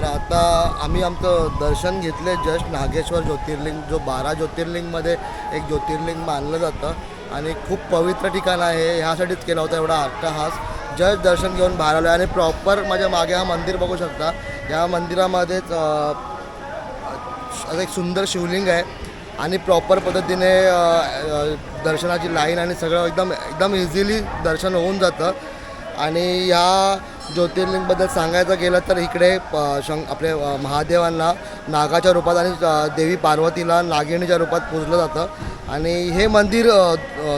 आता आम्ही आमचं दर्शन घेतले जस्ट नागेश्वर ज्योतिर्लिंग, जो 12 ज्योतिर्लिंगमध्ये एक ज्योतिर्लिंग मानलं जातं आणि खूप पवित्र ठिकाण आहे. ह्यासाठीच केला होता एवढा अट्टहास. जस्ट दर्शन घेऊन बाहेर आलो आणि प्रॉपर माझ्या मागे हा मंदिर बघू शकता. या मंदिरामध्येच एक सुंदर शिवलिंग आहे आणि प्रॉपर पद्धतीने दर्शनाची लाईन आणि सगळं एकदम एकदम इझिली दर्शन होऊन जातं. आणि ह्या ज्योतिर्लिंगबद्दल सांगायचं गेलं तर इकडे आपले महादेवांना नागाच्या रूपात आणि देवी पार्वतीला नागिणीच्या रूपात पूजलं जातं. आणि हे मंदिर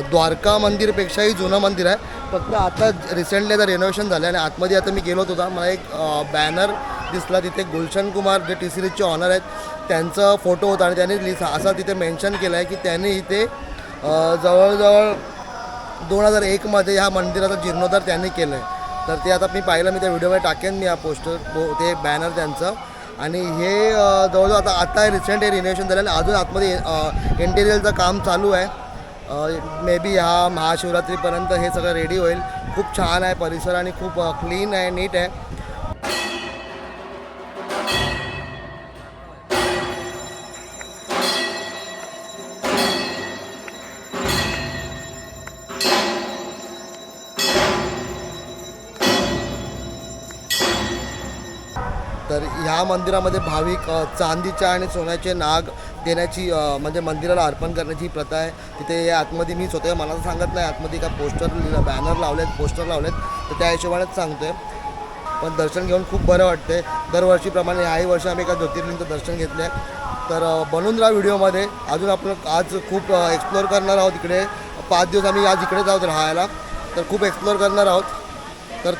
द्वारका मंदिरपेक्षाही जुनं मंदिर आहे. फक्त आता रिसेंटली आता रेनोव्हेशन झालं आणि आतमध्ये आता मी गेलो होता, मला एक बॅनर दिसला तिथे. गुलशन कुमार जे टी सिरीजचे ऑनर आहेत त्यांचा फोटो होता आणि त्यांनी असा तिथे मेन्शन केलं आहे की त्यांनी इथे जवळजवळ 2001मध्ये ह्या मंदिराचा जीर्णोद्धार त्यांनी केलं आहे. तर ते आता मी पाहिलं, मी त्या व्हिडिओमध्ये टाकेन मी हा पोस्टर, ते बॅनर त्यांचं. आणि हे जवळजवळ आता रिसेंट हे रिनोव्हेशन झालं आणि अजून आतमध्ये इंटेरियरचं काम चालू आहे. मे बी ह्या महाशिवरात्रीपर्यंत हे सगळं रेडी होईल. खूप छान आहे परिसर आणि खूप क्लीन आहे, नीट आहे. तर ह्या मंदिरामध्ये भाविक चांदीच्या आणि सोन्याचे नाग देण्याची म्हणजे मंदिराला अर्पण करण्याची प्रथा आहे. तिथे आतमध्ये मी स्वतः मला सांगत नाही, आतमध्ये का पोस्टर बॅनर लावलेत, पोस्टर लावलेत, तर त्या हिशोबानेच सांगतो आहे. पण दर्शन घेऊन खूप बरं वाटते. दरवर्षीप्रमाणे ह्याही वर्षी आम्ही एका ज्योतिर्लिंगचं दर्शन घेतलं आहे. तर बनून राहा व्हिडिओमध्ये. अजून आपण आज खूप एक्सप्लोअर करणार आहोत. इकडे 5 दिवस आम्ही आज इकडेच आहोत राहायला, तर खूप एक्सप्लोअर करणार आहोत. तर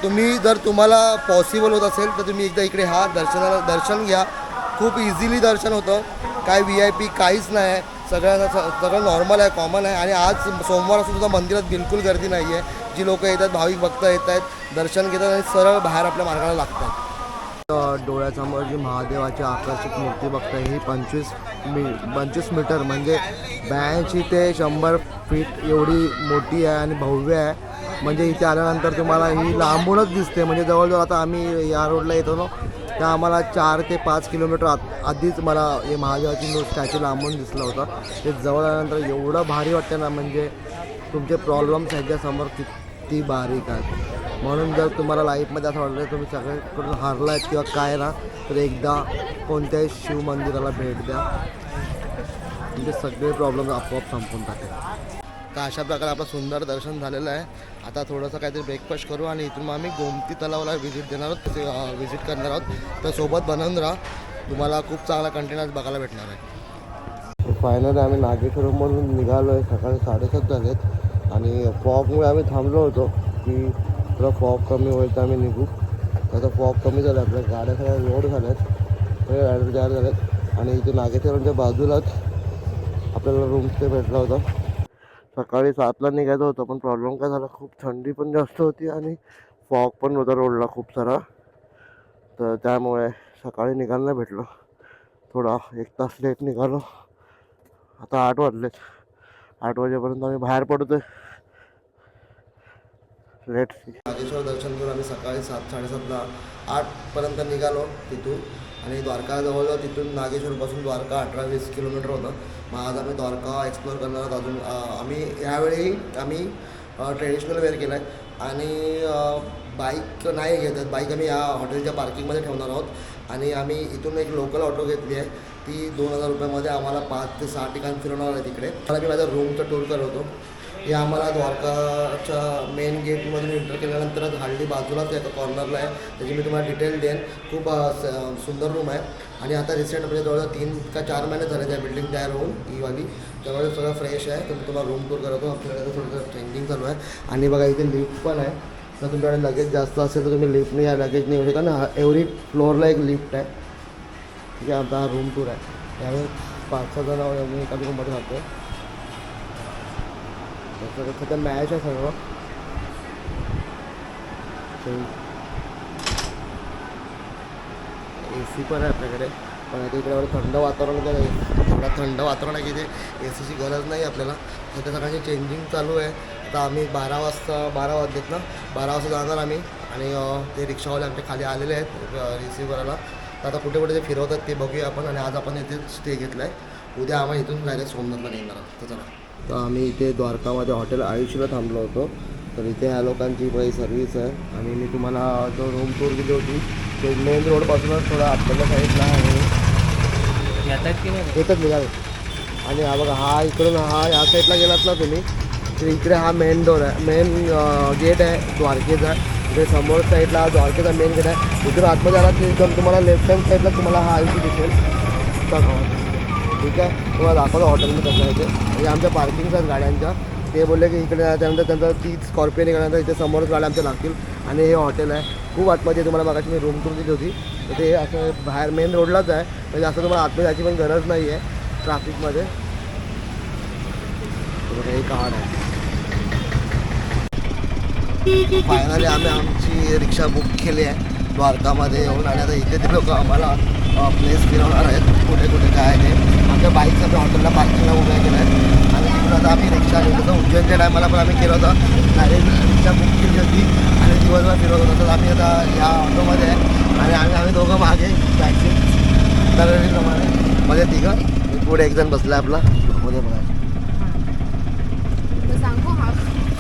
जर तुम्हाला पॉसिबल होत असेल तर तुम्ही एकदा इकडे दर्शन घ्या. खूप इझिली दर्शन होतं, काय VIP काहीच नाही आहे, सगळं नॉर्मल आहे, कॉमन आहे. आणि आज सोमवार असून सुद्धा मंदिरात बिलकुल गर्दी नाही आहे. जी लोक येतात, भाविक भक्त येत आहेत, दर्शन घेतात आणि सरळ बाहेर आपल्या मार्गाला लागतात. डोळ्यासमोर जी महादेवाची आकर्षक मूर्ती बघताय ही 25 मीटर म्हणजे 82 ते 100 फीट एवढी मोठी आहे आणि भव्य आहे. म्हणजे इथे आल्यानंतर तुम्हाला ही लांबूनच दिसते. म्हणजे जवळजवळ आता आम्ही या रोडला येतो ना, तर आम्हाला 4 ते 5 किलोमीटर आधीच मला हे महादेवाची स्टॅच्यू लांबून दिसलं होतं. ते जवळ आल्यानंतर एवढं भारी वाटतं ना, म्हणजे तुमचे प्रॉब्लेम्स ह्याच्यासमोर किती बारीक आहेत. म्हणून जर तुम्हाला लाईफमध्ये असं वाटलं तुम्ही सगळ्याकडून हारला आहेत किंवा काय ना, तर एकदा कोणत्याही शिव मंदिराला भेट द्या, म्हणजे सगळे प्रॉब्लेम आपोआप संपून टाकेल. तर अशा प्रकारे आपलं सुंदर दर्शन झालेलं आहे. आता थोडंसं काहीतरी ब्रेकफास्ट करू आणि इथून मग आम्ही गोमती तलावाला व्हिजिट देणार आहोत, व्हिजिट करणार आहोत. तर सोबत बनवून राहा, तुम्हाला खूप चांगला कंटेंट आज बघायला भेटणार आहे. फायनली आम्ही नागेश्वरमधून निघालो आहे. सकाळी 7:30 झालेत आणि फॉगमुळे आम्ही थांबलो होतो की थोडं फॉग कमी होईल तर आम्ही निघू. त्याचा फॉग कमी झाला, आपल्या गाड्या सगळ्या लोड झाल्या आहेत, सगळे ॲडर तयार झाले आहेत. आणि इथे नागेश्वरच्या बाजूलाच आपल्याला रूम स्टे भेटला होता. सकाळी 7ला निघायचं होतं, पण प्रॉब्लेम काय झाला, खूप थंडी पण जास्त होती आणि फॉग पण होता रोडला खूप सारा. तर त्यामुळे सकाळी निघायला नाही भेटलं, थोडा 1 तास लेट निघालो. आता 8 वाजलेत, 8 वाजेपर्यंत आम्ही बाहेर पडतोय लेट. नागेश्वर दर्शन करून आम्ही सकाळी 7-7:30ला 8पर्यंत निघालो तिथून. आणि द्वारका जवळजवळ तिथून नागेश्वरपासून द्वारका 18-20 किलोमीटर होतं. मग आज आम्ही द्वारका एक्सप्लोअर करणार आहोत. अजून आम्ही ह्यावेळी ट्रेडिशनल वेअर केलं आहे आणि बाईक नाही घेत आहेत. बाईक आम्ही या हॉटेलच्या पार्किंगमध्ये ठेवणार आहोत. आणि आम्ही इथून एक लोकल ऑटो घेतली आहे, ती 2000 रुपयामध्ये आम्हाला 5 ते 6 ठिकाण फिरवणार आहे तिकडे. मला मी माझ्या रूमचं टूर करवतो. हे आम्हाला द्वारकाच्या मेन गेटमधून एंटर केल्यानंतरच हल्ली बाजूलाच एका कॉर्नरला आहे, त्याची मी तुम्हाला डिटेल देईन. खूप सुंदर रूम आहे. आणि आता रिसेंट म्हणजे जवळजवळ 3 का 4 महिने झाले त्या बिल्डिंग तयार होऊन ही वाली, त्यामुळे सगळं फ्रेश आहे. तर मी तुम्हाला रूम टूर करतो. आपल्याकडे थोडंसं चेंजिंग चालू आहे. आणि बघा इथे लिफ्ट पण आहे. जर तुमच्याकडे लगेज जास्त असेल तर तुम्ही लिफ्टने या लगेज नाही होऊ शकता ना. एव्हरी फ्लोअरला एक लिफ्ट आहे. ठीक आहे, आमचा हा रूम टूर आहे. त्यामुळे 5-6 जण आम्ही एका रूममध्ये राहतो. सध्या मॅच आहे सर्व. AC पण आहे आपल्याकडे, पण आता इकडे एवढं थंड वातावरण काय नाही, थोडा थंड वातावरण आहे की ते ACची गरज नाही आपल्याला. सध्या सकाळची चेंजिंग चालू आहे. आता आम्ही 12 वाजलेत ना, 12 वाजता जाणार आम्ही. आणि ते रिक्षावाले आमच्या खाली आलेले आहेत रिसीव्ह करायला. तर आता कुठे कुठे जे फिरवतात ते बघूया आपण. आणि आज आपण इथे स्टे घेतला आहे. उद्या आम्ही इथून डायरेक्ट सोमनाथला निघणार आहोत. तर चला. तर आम्ही इथे द्वारकामध्ये हॉटेल आयुष्यला थांबलो होतो. तर इथे ह्या लोकांची काही सर्व्हिस आहे. आणि मी तुम्हाला जो रूम टूर दिली होती ते मेन रोडपासूनच थोडा आतल्या साईडला आहे. येतात की नाही येतच निघाले. आणि हा बघा, हा इकडून हा या साईडला गेलात ना तुम्ही, तर इकडे हा मेन डोर आहे, मेन गेट आहे द्वारकेचा. इकडे समोर साईडला हा द्वारकेचा मेन गेट आहे. इकडे आतमध्ये आला की एकदम तुम्हाला लेफ्ट हँड साईडला तुम्हाला हा आयुष्य दिसेल. ठीक आहे, तुम्हाला दाखवलं हॉटेलमध्ये कसं आहे ते. म्हणजे आमच्या पार्किंगच्याच गाड्यांच्या. ते बोलले की इकडे त्यानंतर त्यांचं ती स्कॉर्पिओ निघाल्यानंतर इथे समोरच गाड्या आमच्या लागतील. आणि हे हॉटेल आहे खूप आतमध्ये. तुम्हाला बघायची मी रूम टूर दिली होती. तर ते असं बाहेर मेन रोडलाच आहे. म्हणजे असं तुम्हाला आतमध्ये जायची पण गरज नाही आहे ट्रॅफिकमध्ये. हे कार्ड आहे. फायनली आम्ही आमची रिक्षा बुक केली आहे द्वारकामध्ये येऊन. आणि आता इथे ते लोक आम्हाला प्लेस फिरवणार आहेत कुठे कुठे काय आहे ते. आमच्या बाईक्स आम्ही हॉटेलला पार्किंगला उभ्या केल्या आहेत. आणि तिकडून आता आम्ही रिक्षा घेतो. तर उज्जैनच्या टायमाला पण आम्ही केलं होतं. डायरेक्ट रिक्षा बुक केली होती आणि दिवसभर फिरवत होतो. तर आम्ही आता ह्या ऑटोमध्ये आहे. आणि आम्ही दोघं मागे बॅकची दरवेळीप्रमाणे मध्ये तिघं, पुढे एक जण बसला आपला मध्ये बघा.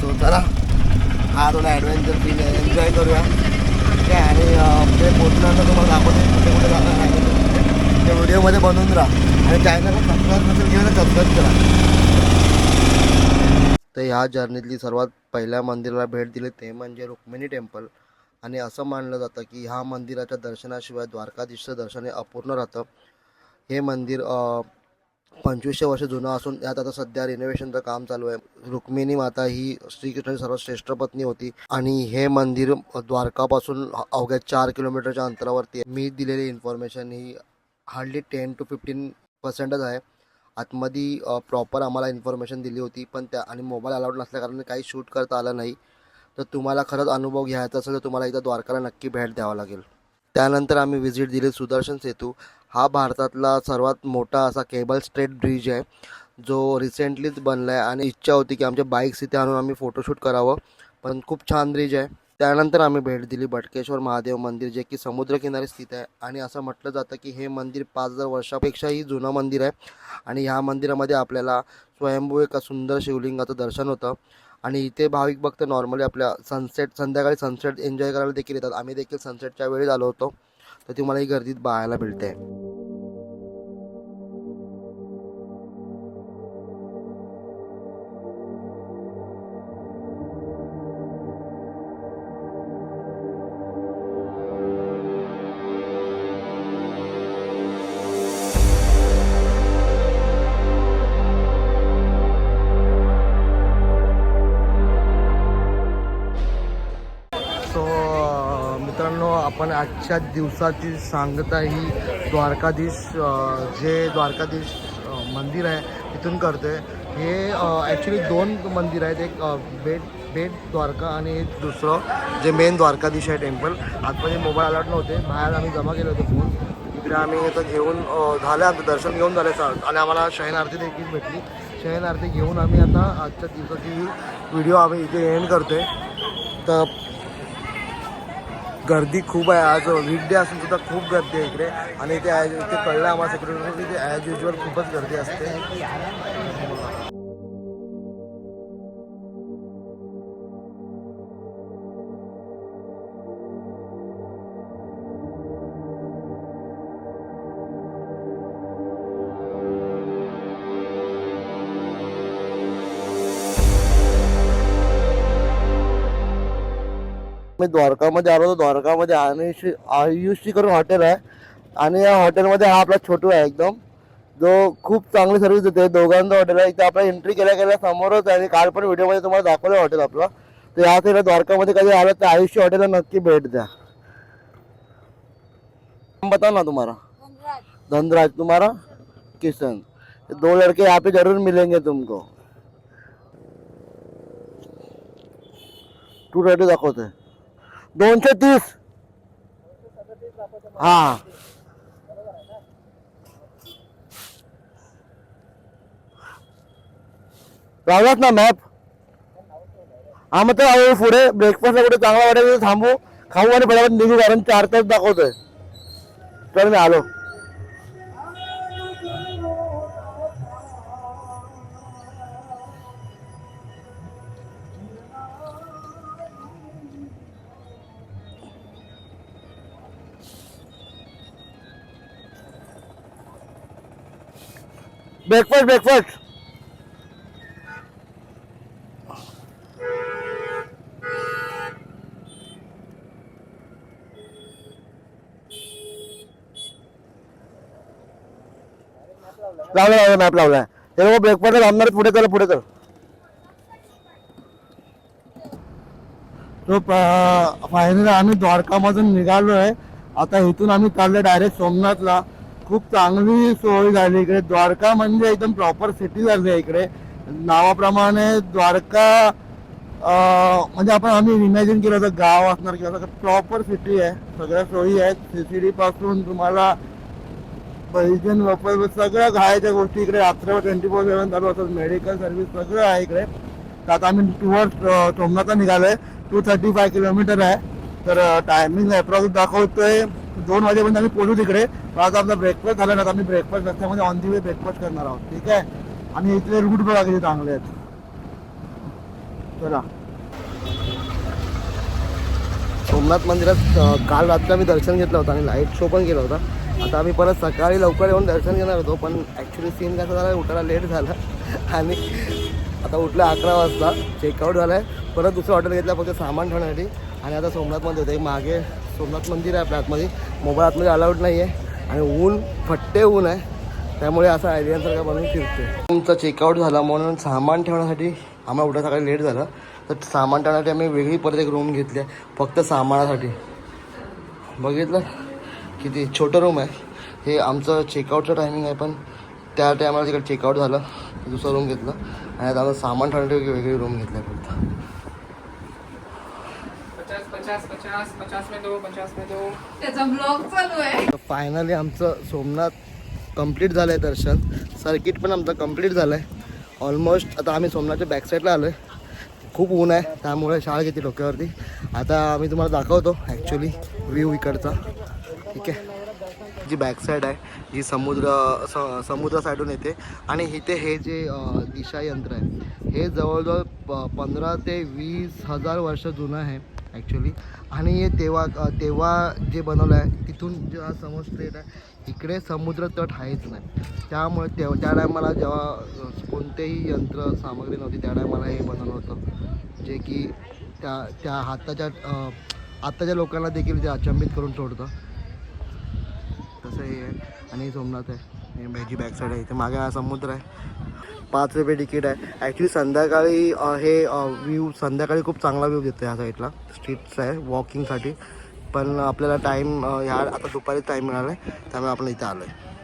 सो चला, हा थोडा ॲडव्हेंचर फील आहे, एन्जॉय करूया. ठीक आहे. आणि ते पोचल्यानंतर तुम्हाला दाखवते कुठे कुठे जाणार आहे ते व्हिडिओमध्ये बनवून राहा. आणि चॅनलला सबस्क्राईब नसेल केलं तर सबस्क्राईब करा. तर ह्या जर्नीतली सर्वात पहिल्या मंदिराला भेट दिली ते म्हणजे रुक्मिणी टेम्पल. आणि असं मानलं जातं की ह्या मंदिराच्या दर्शनाशिवाय द्वारकाधीशचं दर्शन हे अपूर्ण राहतं. हे मंदिर 2500 वर्ष जुनं असून यात आता सध्या रिनोव्हेशनचं काम चालू आहे. रुक्मिणी माता ही श्रीकृष्णाची सर्वात श्रेष्ठ पत्नी होती. आणि हे मंदिर द्वारकापासून अवघ्या 4 किलोमीटरच्या अंतरावरती आहे. मी दिलेली इन्फॉर्मेशन ही हार्डली 10 to 15% आहे. आतमध्ये प्रॉपर आम्हाला इन्फॉर्मेशन दिली होती, पण त्या आणि मोबाईल अलाउड नसल्याकारणे काही शूट करता आलं नाही. तर तुम्हाला खरंच अनुभव घ्यायचा असेल तर तुम्हाला इथं द्वारकाला नक्की भेट द्यावं लागेल. त्यानंतर आम्ही व्हिजिट दिली सुदर्शन सेतू. हा भारतातला सर्वात मोठा असा केबल स्ट्रेट ब्रिज आहे जो रिसेंटलीच बनला आहे. आणि इच्छा होती की आमच्या बाईक्स इथे आणून आम्ही फोटोशूट करावं, पण खूप छान ब्रिज आहे. त्यानंतर आम्ही भेट दिली बटकेश्वर महादेव मंदिर, जे की समुद्रकिनारी स्थित आहे. आणि असं म्हटलं जातं की हे मंदिर 5000 वर्षापेक्षाही जुनं मंदिर आहे. आणि ह्या मंदिरामध्ये आपल्याला स्वयंभू एका सुंदर शिवलिंगाचं दर्शन होतं. आणि इथे भाविक भक्त नॉर्मली आपल्या संध्याकाळी सनसेट एन्जॉय करायला देखील येतात. आम्ही देखील सनसेटच्या वेळी आलो होतो. तर तुम्हाला ही गर्दीत पाहायला मिळते. सो मित्रांनो, आपण आजच्या दिवसाची सांगता ही द्वारकाधीश मंदिर आहे तिथून करतो आहे. हे ॲक्च्युली 2 मंदिर आहेत. एक बेट द्वारका आणि एक दुसरं जे मेन द्वारकाधीश आहे टेम्पल. आतमध्ये मोबाईल अलाउड नव्हते, बाहेर आम्ही जमा केले होते फोन. इकडे आम्ही इथं घेऊन झालं, आमचं दर्शन घेऊन झालं. आणि आम्हाला शयन आरती देखील भेटली. शयन आरती घेऊन आम्ही आता आजच्या दिवसाची व्हिडिओ आम्ही इथे एंड करतो आहे. तर गर्दी खूप आहे आज, वीकडे असून सुद्धा खूप गर्दी आहे इकडे. आणि इथे कळलं आम्हाला सेक्युरिटी की ॲज युजल खूपच गर्दी असते. मी द्वारकामध्ये आलो. द्वारकामध्ये आयुषी करून हॉटेल आहे. आणि या हॉटेलमध्ये हा आपला छोटू आहे एकदम, जो खूप चांगली सर्व्हिस देते. दोघांचं हॉटेल आहे. इथे आपला एंट्री केल्या समोरच आहे. आणि काल पण व्हिडिओमध्ये तुम्हाला दाखवलं हॉटेल आपलं. तर या साईडला द्वारकामध्ये कधी आलं तर आयुषी हॉटेलला नक्की भेट द्या. बताओ ना तुम्हारा. धनराज. तुम्हारा किशन. 2 लड़के यहाँ पे जरूर मिलेंगे तुमको. टू रेडी दाखवते 230. हां, लावलात ना मॅप. हा मग तर पुढे ब्रेकफास्टला कुठे चांगला वाटेल थांबू, खाऊ आणि पटापट निघू, कारण 4 तास दाखवतोय. तर मी आलो. ब्रेकफास्ट लावला मॅप लावलाय. हे लोक ब्रेकफास्ट लावणार. पुढे कर. तो फायनली आम्ही द्वारकामधून निघालो आहे. आता इथून आम्ही चाललो डायरेक्ट सोमनाथला. खूप चांगली सोय झाली इकडे. द्वारका म्हणजे एकदम प्रॉपर सिटी झाली आहे इकडे. नावाप्रमाणे द्वारका म्हणजे आम्ही इमॅजिन केलं होतं गाव असणार किंवा प्रॉपर सिटी आहे. सगळ्या सोयी आहेत. सीसीडी पासून तुम्हाला पैजन वफल सगळ्या खायच्या गोष्टी इकडे रात्रभर 24/7 चालू असतात. मेडिकल सर्व्हिस सगळं आहे इकडे. तर आता आम्ही टुवर्ड सोमनाथला निघालोय. 235 किलोमीटर आहे. तर टायमिंग अप्रॉक्स दाखवतोय 2 वाजेपर्यंत आम्ही पोहोचू तिकडे. तर आता आपला ब्रेकफास्ट झाला ना. आम्ही ब्रेकफास्ट रस्त्यामध्ये ऑन दी वे ब्रेकफास्ट करणार आहोत. ठीक आहे. आणि इथले रूट बघा किती चांगले आहेत. चला. सोमनाथ मंदिरात काल रात्री आम्ही दर्शन घेतलं होतं आणि लाईट शो पण केला होता. आता आम्ही परत सकाळी लवकर येऊन दर्शन घेणार होतो. पण ॲक्च्युली सीन कसं झाला, उठायला लेट झाला आणि आता उठलं 11 वाजता. चेकआउट झालं आहे. परत दुसरं हॉटेल घेतलं फक्त सामान ठेवण्यासाठी. आणि आता सोमनाथमध्ये होते. मागे सोमनाथ मंदिर आहे आपल्या आतमध्ये. मोबाईल आतमध्ये अलाउड नाही आहे. आणि ऊन फट्टे ऊन आहे. त्यामुळे असं आयडियासारखं बनवून फिरते. तुमचं चेकआउट झाला म्हणून सामान ठेवण्यासाठी आम्हाला उठा सकाळी लेट झालं. तर सामान ठेवण्यासाठी आम्ही वेगळी परत एक रूम घेतली आहे फक्त सामानासाठी. बघितलं किती छोटं रूम आहे. हे आमचं चेकआउटचं टायमिंग आहे. पण त्या टायमाला तिकडे चेकआउट झालं. दुसरं रूम घेतलं. आणि आता आम्हाला सामान ठेवण्यासाठी वेगळी रूम घेतली आहे फक्त. 50 में दो. त्याचा ब्लॉग चालू आहे. फायनली आमचं सोमनाथ कंप्लीट झालं आहे दर्शन. सर्किट पण आमचं कंप्लीट झालं आहे ऑलमोस्ट. आता आम्ही सोमनाथच्या बॅकसाईडला आलो आहे. खूप ऊन आहे त्यामुळे शाळा घेते डोक्यावरती. आता आम्ही तुम्हाला दाखवतो ॲक्च्युली व्ह्यू इकडचा. ठीक आहे. जी बॅकसाईड आहे जी समुद्र साईडून येते. आणि इथे हे जे दिशा यंत्र आहे हे जवळजवळ 15 ते 20 हजार वर्ष जुनं आहे ॲक्च्युली. आणि हे तेव्हा जे बनवलं आहे तिथून जेव्हा समजतं येत आहे इकडे समुद्र तट आहेच नाही. त्यामुळे त्या टायमाला जेव्हा कोणतेही यंत्र सामग्री नव्हती त्या टायमाला हे बनवलं होतं. जे की त्या आत्ताच्या लोकांना देखील ते अचंबित करून सोडतं. तसं हे आहे. आणि सोमनाथ आहे. हे जी बॅकसाईड आहे इथे मागे हा समुद्र आहे. 5 रुपये तिकीट आहे. ॲक्च्युली संध्याकाळी हे व्ह्यू संध्याकाळी खूप चांगला व्ह्यू देतो ह्या साईडला. स्ट्रीट्स आहे वॉकिंगसाठी. पण आपल्याला टाईम ह्या आता दुपारी टाईम मिळाला आहे त्यामुळे आपण इथे आलो आहे.